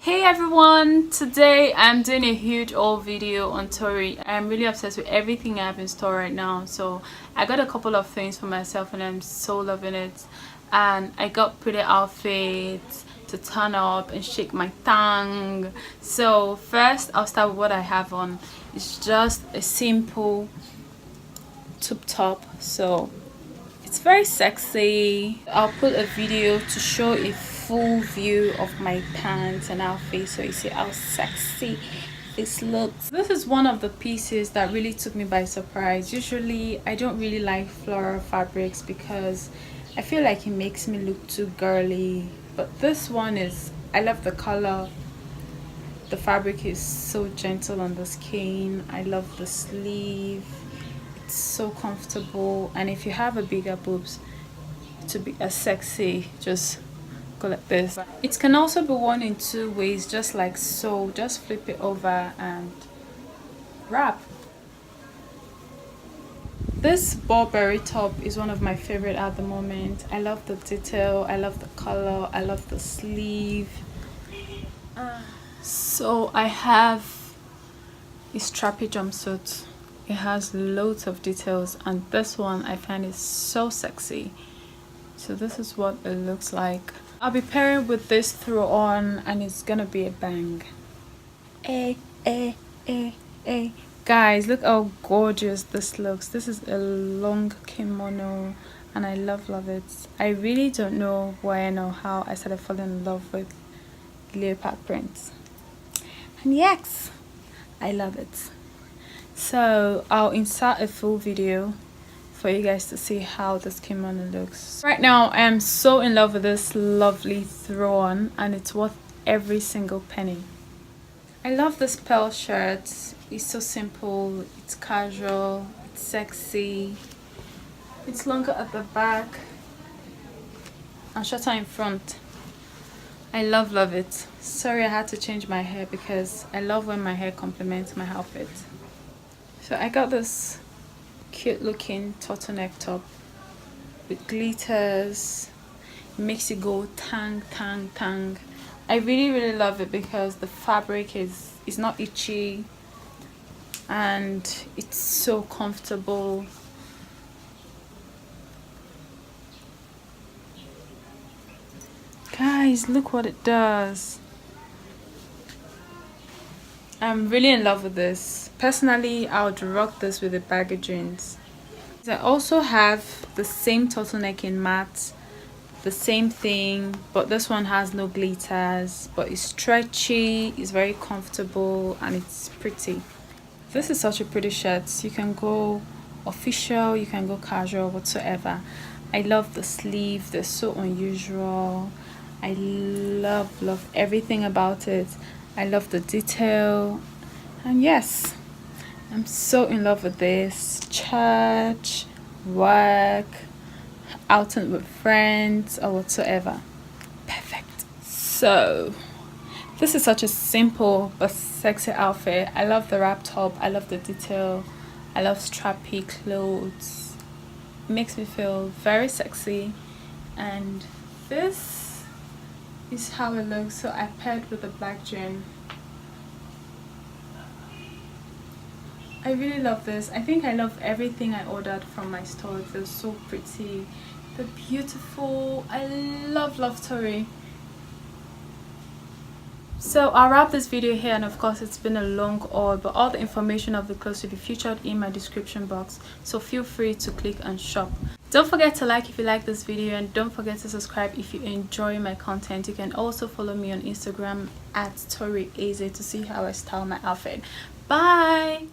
Hey everyone, today I'm doing a huge haul video on TORI. I'm really obsessed with everything I have in store right now, so I got a couple of things for myself and I'm so loving it. And I got pretty outfits to turn up and shake my tongue. So first I'll start with what I have on. It's just a simple tube top, so it's very sexy. I'll put a video to show a full view of my pants and outfit so you see how sexy this looks. This is one of the pieces that really took me by surprise. Usually I don't really like floral fabrics because I feel like it makes me look too girly, but this one is, I love the color. The fabric is so gentle on the skin. I love the sleeve. It's so comfortable, and if you have a bigger boobs to be as sexy, just go like this. It can also be worn in two ways, just like so. Just flip it over and wrap. This Barbary top is one of my favorite at the moment. I love the detail, I love the color, I love the sleeve. So I have a Strappy jumpsuit. It has loads of details, and this one I find is so sexy. So this is what it looks like. I'll be pairing with this throw on and it's gonna be a bang. Guys, look how gorgeous this looks. This is a long kimono and I love it. I really don't know why or how I started falling in love with leopard prints, and yes, I love it. So I'll insert a full video for you guys to see how this kimono looks. Right now I am so in love with this lovely throw on and it's worth every single penny. I love this pearl shirt. It's so simple, it's casual, it's sexy, it's longer at the back and shorter in front. I love it. Sorry I had to change my hair because I love when my hair complements my outfit. So I got this cute looking turtleneck top with glitters. It makes you go tang. I really love it because the fabric is not itchy and it's so comfortable. Guys, look what it does. I'm really in love with this. Personally, I would rock this with a baggy jeans. I also have the same turtleneck in matte, the same thing, but this one has no glitters, but it's stretchy, it's very comfortable, and it's pretty. This is such a pretty shirt. You can go official, you can go casual, whatsoever. I love the sleeve, they're so unusual. I love everything about it. I love the detail, and yes, I'm so in love with this. Church, work, outing with friends, or whatsoever. Perfect. So this is such a simple but sexy outfit. I love the wrap top, I love the detail, I love strappy clothes. It makes me feel very sexy, and this is how it looks. So I paired with a black jean. I really love this. I think I love everything I ordered from my store. They're so pretty, they're beautiful. I love TORI. So I'll wrap this video here, and of course it's been a long haul, but all the information of the clothes will be featured in my description box, so feel free to click and shop. Don't forget to like if you like this video, and don't forget to subscribe if you enjoy my content. You can also follow me on Instagram at TORIAZ to see how I style my outfit. Bye.